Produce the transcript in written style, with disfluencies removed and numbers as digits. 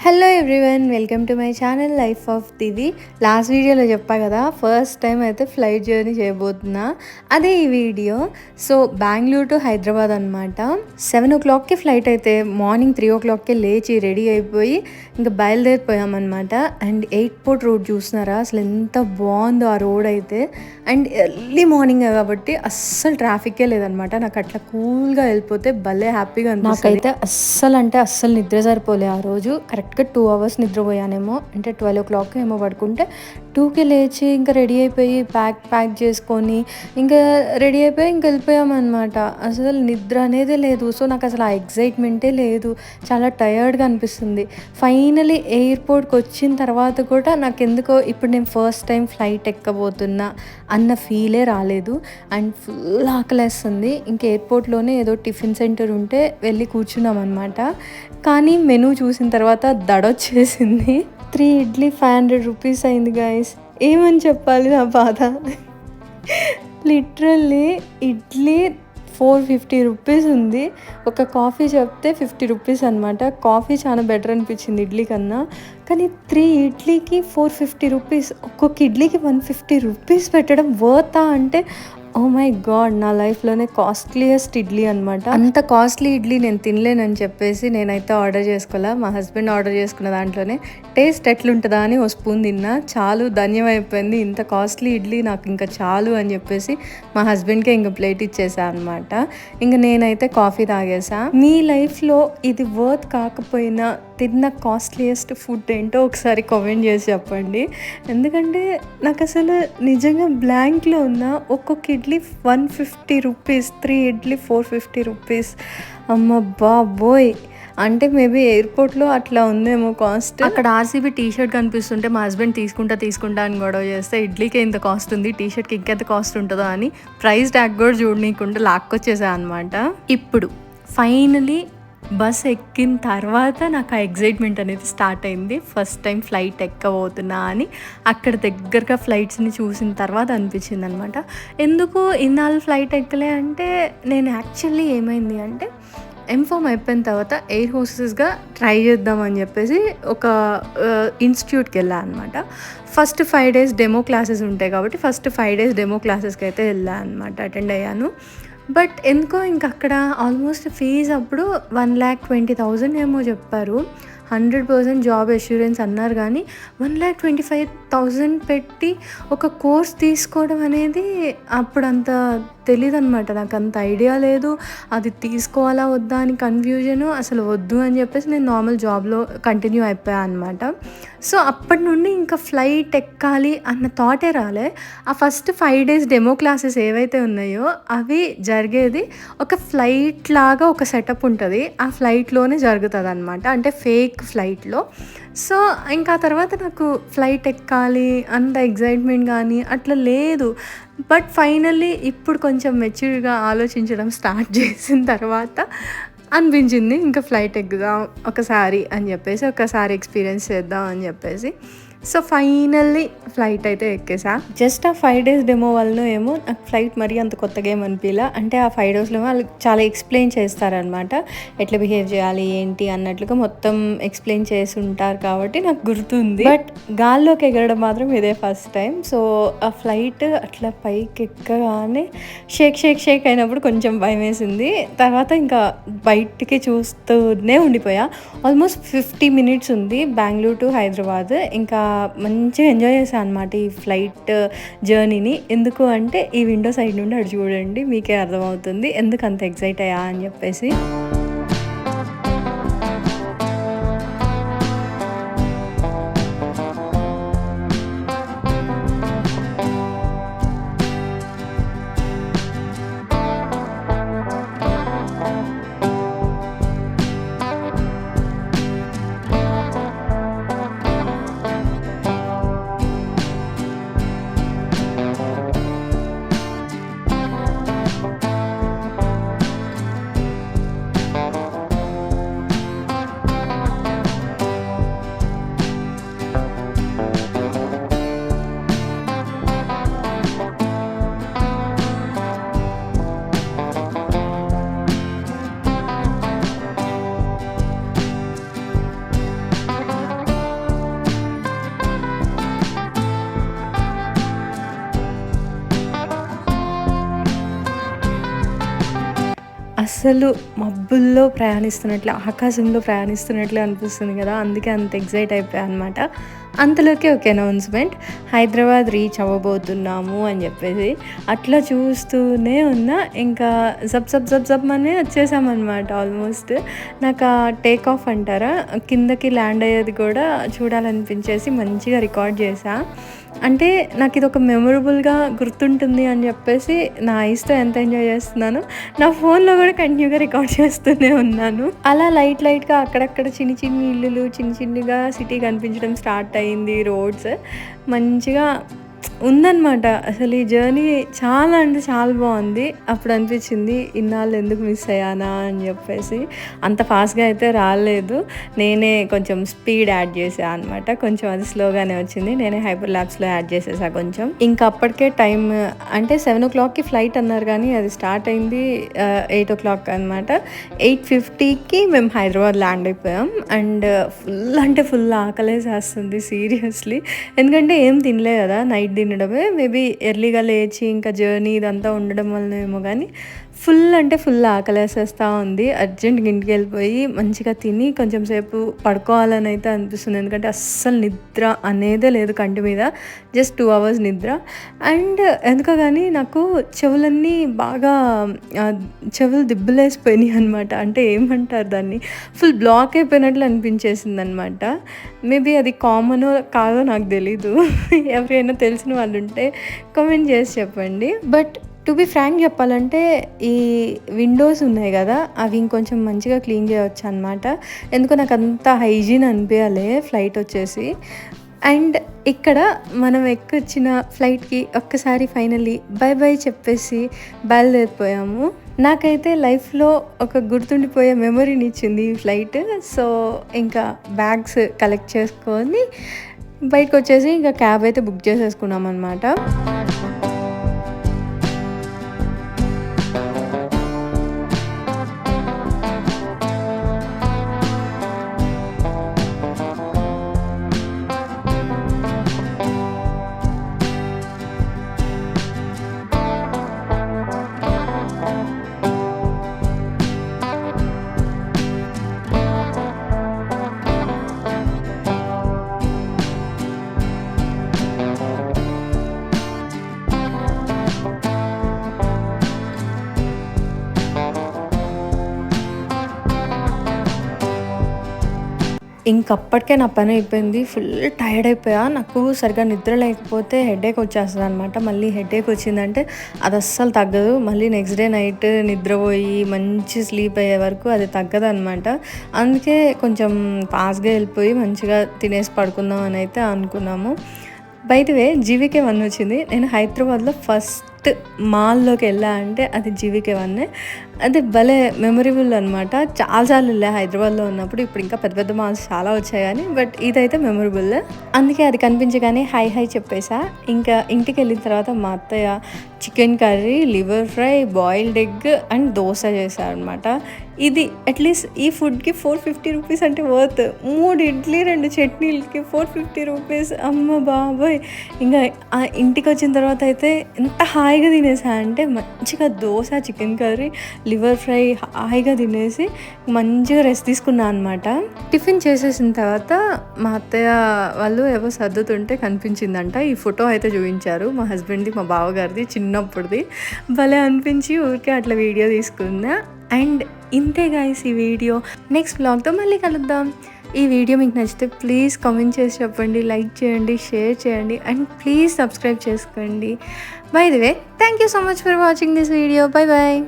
Hello everyone, welcome to my channel life of Divi. Last వీడియోలో చెప్పా కదా, first time అయితే ఫ్లైట్ జర్నీ చేయబోతున్నా. అదే ఈ video. So Bengaluru to Hyderabad అనమాట. 7 o'clockకి ఫ్లైట్ అయితే మార్నింగ్ 3 o'clockకే లేచి రెడీ అయిపోయి ఇంకా బయలుదేరిపోయామన్నమాట. అండ్ ఎయిర్పోర్ట్ రోడ్ చూస్తున్నారా, అసలు ఎంత బాగుందో ఆ రోడ్ అయితే. అండ్ ఎర్లీ మార్నింగ్ కాబట్టి అస్సలు ట్రాఫిక్కే లేదనమాట. నాకు అట్లా కూల్గా వెళ్ళిపోతే భలే హ్యాపీగా అనిపిస్తుంది. నాకైతే అస్సలు నిద్ర సరిపోలే ఆ రోజు. కరెక్ట్గా 2 hours నిద్రపోయానేమో, అంటే 12 o'clock ఏమో పడుకుంటే 2కి లేచి ఇంకా రెడీ అయిపోయి ప్యాక్ చేసుకొని ఇంకా రెడీ అయిపోయి ఇంక వెళ్ళిపోయామన్నమాట. అసలు నిద్ర అనేదే లేదు. సో నాకు అసలు ఆ ఎగ్జైట్మెంటే లేదు, చాలా టయర్డ్గా అనిపిస్తుంది. ఫైనలీ ఎయిర్పోర్ట్కి వచ్చిన తర్వాత కూడా నాకు ఎందుకో ఇప్పుడు నేను ఫస్ట్ టైం ఫ్లైట్ ఎక్కబోతున్నా అన్న ఫీలే రాలేదు. అండ్ ఫుల్ ఆకలేస్తుంది. ఇంక ఎయిర్పోర్ట్లోనే ఏదో టిఫిన్ సెంటర్ ఉంటే వెళ్ళి కూర్చున్నాం అనమాట. కానీ మెనూ చూసిన తర్వాత దడొచ్చేసింది. 3 ఇడ్లీ 500 rupees అయింది గైస్. ఏమని చెప్పాలి నా బాధ. లిటరల్లీ ఇడ్లీ 450 rupees ఉంది. ఒక కాఫీ చెప్తే 50 rupees అనమాట. కాఫీ చాలా బెటర్ అనిపించింది ఇడ్లీ కన్నా. కానీ 3 ఇడ్లీకి 450 rupees, ఒక్కొక్క ఇడ్లీకి 150 rupees పెట్టడం వర్తా అంటే ఓ మై గాడ్, నా లైఫ్లోనే కాస్ట్లీయెస్ట్ ఇడ్లీ అనమాట. అంత కాస్ట్లీ ఇడ్లీ నేను తినలేనని చెప్పేసి నేనైతే ఆర్డర్ చేసుకోలే. మా హస్బెండ్ ఆర్డర్ చేసుకున్న దాంట్లోనే టేస్ట్ ఎట్లుంటుందా అని ఓ స్పూన్ తిన్నా, చాలు ధన్యమైపోయింది. ఇంత కాస్ట్లీ ఇడ్లీ నాకు ఇంకా చాలు అని చెప్పేసి మా హస్బెండ్కే ఇంకా ప్లేట్ ఇచ్చేసా అనమాట. ఇంకా నేనైతే కాఫీ తాగేసా. మీ లైఫ్లో ఇది వర్త్ కాకపోయినా తిన్న కాస్ట్లీయెస్ట్ ఫుడ్ ఏంటో ఒకసారి కామెంట్ చేసి చెప్పండి. ఎందుకంటే నాకు అసలు నిజంగా బ్లాంక్లో ఉన్న. ఒక్కొక్క ఇడ్లీ 150 rupees, 3 ఇడ్లీ 450 rupees. అమ్మ బాబోయ్, అంటే మేబీ ఎయిర్పోర్ట్లో అట్లా ఉందేమో కాస్ట్. అక్కడ ఆర్సీబీ టీషర్ట్ కనిపిస్తుంటే మా హస్బెండ్ తీసుకుంటా అని గొడవ చేస్తే ఇడ్లీకే ఇంత కాస్ట్ ఉంది, టీషర్ట్కి ఇంకెంత కాస్ట్ ఉంటుందో అని ప్రైస్ ట్యాగ్ కూడా చూడనీయకుండా లాక్కొచ్చేసా అనమాట. ఇప్పుడు ఫైనలీ బస్ ఎక్కిన తర్వాత నాకు ఆ ఎగ్జైట్మెంట్ అనేది స్టార్ట్ అయింది. ఫస్ట్ టైం ఫ్లైట్ ఎక్కబోతున్నా అని అక్కడ దగ్గరగా ఫ్లైట్స్ని చూసిన తర్వాత అనిపించింది అనమాట. ఎందుకు ఇన్నాళ్ళు ఫ్లైట్ ఎక్కలే అంటే, నేను యాక్చువల్లీ ఏమైంది అంటే ఎంఫామ్ అయిపోయిన తర్వాత ఎయిర్ హోస్టెస్గా ట్రై చేద్దామని చెప్పేసి ఒక ఇన్స్టిట్యూట్కి వెళ్ళాను అనమాట. ఫస్ట్ 5 days డెమో క్లాసెస్ ఉంటాయి కాబట్టి ఫస్ట్ 5 days డెమో క్లాసెస్కి అయితే వెళ్ళాను అనమాట, అటెండ్ అయ్యాను. బట్ ఎందుకో ఇంక అక్కడ ఆల్మోస్ట్ ఫీజు అప్పుడు 1,20,000 ఏమో చెప్పారు. 100% జాబ్ అష్యూరెన్స్ అన్నారు. కానీ 1,25,000 పెట్టి ఒక కోర్స్ తీసుకోవడం అనేది అప్పుడు అంత తెలీదు అనమాట. నాకు అంత ఐడియా లేదు. అది తీసుకోవాలా వద్దా అని కన్ఫ్యూజను. అసలు వద్దు అని చెప్పేసి నేను నార్మల్ జాబ్లో కంటిన్యూ అయిపోయాను అనమాట. సో అప్పటి నుండి ఇంకా ఫ్లైట్ ఎక్కాలి అన్న థాటే రాలే. ఆ ఫస్ట్ 5 days డెమో క్లాసెస్ ఏవైతే ఉన్నాయో అవి జరిగేది ఒక ఫ్లైట్ లాగా ఒక సెటప్ ఉంటుంది. ఆ ఫ్లైట్లోనే జరుగుతుంది అనమాట, అంటే ఫేక్ ఫ్లైట్లో. సో ఇంకా తర్వాత నాకు ఫ్లైట్ ఎక్కాలి అంత ఎగ్జైట్మెంట్ కానీ అట్లా లేదు. బట్ ఫైనల్లీ ఇప్పుడు కొంచెం మెచ్యూర్గా ఆలోచించడం స్టార్ట్ చేసిన తర్వాత అనిపించింది ఇంకా ఫ్లైట్ ఎక్కుదాం ఒకసారి అని చెప్పేసి, ఒకసారి ఎక్స్పీరియన్స్ చేద్దాం అని చెప్పేసి. సో ఫైనల్లీ ఫ్లైట్ అయితే ఎక్కేసా. జస్ట్ ఆ 5 days డెమో వల్ల ఏమో నాకు ఫ్లైట్ మరీ అంత కొత్తగా ఏమనిపించలే. అంటే ఆ 5 daysలో వాళ్ళు చాలా ఎక్స్ప్లెయిన్ చేస్తారనమాట, ఎట్లా బిహేవ్ చేయాలి ఏంటి అన్నట్లుగా మొత్తం ఎక్స్ప్లెయిన్ చేసి ఉంటారు కాబట్టి నాకు గుర్తుంది. బట్ గాల్లోకి ఎగరడం మాత్రం ఇదే ఫస్ట్ టైం. సో ఆ ఫ్లైట్ అట్లా పైకి ఎక్కగానే షేక్ అయినప్పుడు కొంచెం భయం వేసింది. తర్వాత ఇంకా బయటికి చూస్తూనే ఉండిపోయా. ఆల్మోస్ట్ 50 minutes ఉంది బెంగళూరు టు హైదరాబాద్. ఇంకా మంచిగా ఎంజాయ్ చేశాను అనమాట ఈ ఫ్లైట్ జర్నీని. ఎందుకు అంటే ఈ విండో సైడ్ నుండి అటు చూడండి, మీకే అర్థమవుతుంది ఎందుకు అంత ఎగ్జైట్ అయ్యా అని చెప్పేసి. అస్సలు మబ్బుల్లో ప్రయాణిస్తున్నట్లే, ఆకాశంలో ప్రయాణిస్తున్నట్లే అనిపిస్తుంది కదా! అందుకే అంత ఎక్సైట్ అయిపోయా అనమాట. అంతలోకే ఒక అనౌన్స్‌మెంట్, హైదరాబాద్ రీచ్ అవ్వబోతున్నాము అని చెప్పేసి. అట్లా చూస్తూనే ఉన్నా, ఇంకా జబ్ వచ్చేసామనమాట ఆల్మోస్ట్. నాకు ఆ టేక్ ఆఫ్ అంటారా, కిందకి ల్యాండ్ అయ్యేది కూడా చూడాలనిపించేసి మంచిగా రికార్డ్ చేశా. అంటే నాకు ఇదొక మెమొరబుల్‌గా గుర్తుంటుంది అని చెప్పేసి నా ఐస్‌తో ఎంత ఎంజాయ్ చేస్తున్నానో, నా ఫోన్‌లో కూడా కంటిన్యూగా రికార్డ్ చేస్తూనే ఉన్నాను. అలా లైట్‌గా అక్కడక్కడ చిన్ని ఇల్లులు, చిన్నగా సిటీ కనిపించడం స్టార్ట్ అయింది. రోడ్స్ మంచిగా ఉందనమాట. అసలు ఈ జర్నీ చాలా అంటే చాలా బాగుంది. అప్పుడు అనిపించింది, ఇన్నాళ్ళు ఎందుకు మిస్ అయ్యానా అని చెప్పేసి. అంత ఫాస్ట్గా అయితే రాలేదు, నేనే కొంచెం స్పీడ్ యాడ్ చేసా అనమాట. కొంచెం అది స్లోగానే వచ్చింది, నేనే హైపర్ ల్యాబ్స్లో యాడ్ చేసేసా కొంచెం. ఇంకా అప్పటికే టైం అంటే 7:00కి ఫ్లైట్ అన్నారు, కానీ అది స్టార్ట్ అయింది 8:00 అనమాట. 8:50కి మేము హైదరాబాద్ ల్యాండ్ అయిపోయాం. అండ్ ఫుల్ ఆకలేసేస్తుంది సీరియస్లీ. ఎందుకంటే ఏం తినలే కదా, నైట్ తినడమే. మేబీ ఎర్లీగా లేచి ఇంకా జర్నీ ఇదంతా ఉండడం వల్లనేమో కానీ ఫుల్ ఆకలేసేస్తూ ఉంది. అర్జెంట్గా ఇంటికి వెళ్ళిపోయి మంచిగా తిని కొంచెం సేపు పడుకోవాలని అయితే అనిపిస్తుంది. ఎందుకంటే అస్సలు నిద్ర అనేదే లేదు కంటి మీద, జస్ట్ 2 hours నిద్ర. అండ్ ఎందుకో కానీ నాకు చెవులన్నీ బాగా చెవులు దిబ్బలేసిపోయినాయి అనమాట. అంటే ఏమంటారు దాన్ని, ఫుల్ బ్లాక్ అయిపోయినట్లు అనిపించేసింది అనమాట. మేబీ అది కామనో కాదో నాకు తెలీదు. ఎవరైనా తెలిసిన వాళ్ళు ఉంటే కామెంట్ చేసి చెప్పండి. బట్ టు బి ఫ్రాంక్ చెప్పాలంటే, ఈ విండోస్ ఉన్నాయి కదా, అవి ఇంకొంచెం మంచిగా క్లీన్ చేయవచ్చు అనమాట. ఎందుకో నాకు అంత హైజీన్ అనిపించలే ఫ్లైట్ వచ్చేసి. అండ్ ఇక్కడ మనం ఎక్కొచ్చిన ఫ్లైట్కి ఒక్కసారి ఫైనల్లీ బై చెప్పేసి బయలుదేరిపోయాము. నాకైతే లైఫ్లో ఒక గుర్తుండిపోయే మెమొరీని ఇచ్చింది ఈ ఫ్లైట్. సో ఇంకా బ్యాగ్స్ కలెక్ట్ చేసుకొని బయటకు వచ్చేసి ఇంకా క్యాబ్ అయితే బుక్ చేసేసుకున్నాం అనమాట. ఇంకప్పటికే నా పని అయిపోయింది, ఫుల్ టైర్డ్ అయిపోయా. నాకు సరిగ్గా నిద్ర లేకపోతే హెడేక్ వచ్చేస్తుంది అనమాట. మళ్ళీ హెడేక్ వచ్చిందంటే అది అస్సలు తగ్గదు. మళ్ళీ నెక్స్ట్ డే నైట్ నిద్రపోయి మంచి స్లీప్ అయ్యే వరకు అది తగ్గదు అనమాట. అందుకే కొంచెం ఫాస్ట్గా వెళ్ళిపోయి మంచిగా తినేసి పడుకుందాం అని అయితే అనుకున్నాము. బై ది వే జీవీకే 1 వచ్చింది. నేను హైదరాబాద్లో ఫస్ట్ మాల్లోకి వెళ్ళా అంటే అది జీవీకే 1. అది భలే మెమొరబుల్ అనమాట. చాలాసార్లు వెళ్ళా హైదరాబాద్లో ఉన్నప్పుడు. ఇప్పుడు ఇంకా పెద్ద మాల్స్ చాలా వచ్చాయి కానీ, బట్ ఇదైతే మెమొరబుల్. అందుకే అది కనిపించగానే హై చెప్పేసా. ఇంకా ఇంటికి వెళ్ళిన తర్వాత మా అత్తయ్య chicken curry, liver fry, boiled egg and dosa చేశారనమాట. ఇది అట్లీస్ట్ ఈ ఫుడ్కి 450 రూపీస్ అంటే వర్త్. 3 ఇడ్లీ 2 చట్నీలకి 450 రూపీస్, అమ్మ బాబోయ్. ఇంకా ఇంటికి వచ్చిన తర్వాత అయితే ఎంత హాయిగా తినేసా అంటే, మంచిగా dosa, chicken curry, liver fry హాయిగా తినేసి మంచిగా రెస్ట్ తీసుకున్నా అనమాట. టిఫిన్ చేసేసిన తర్వాత మా అత్తయ్య వాళ్ళు ఏవో సర్దుతుంటే కనిపించిందంట. ఈ ఫోటో అయితే చూపించారు, మా హస్బెండ్ది, మా బావగారిది చిన్నప్పుడుది. భలే అనిపించి ఊరికే అట్లా వీడియో తీసుకున్నా. అండ్ ఇంతే గైస్ ఈ వీడియో. నెక్స్ట్ బ్లాగ్తో మళ్ళీ కలుద్దాం. ఈ వీడియో మీకు నచ్చితే ప్లీజ్ కామెంట్ చేసి చెప్పండి, లైక్ చేయండి, షేర్ చేయండి అండ్ ప్లీజ్ సబ్స్క్రైబ్ చేసుకోండి. By the way, thank you so much for watching this video. Bye bye.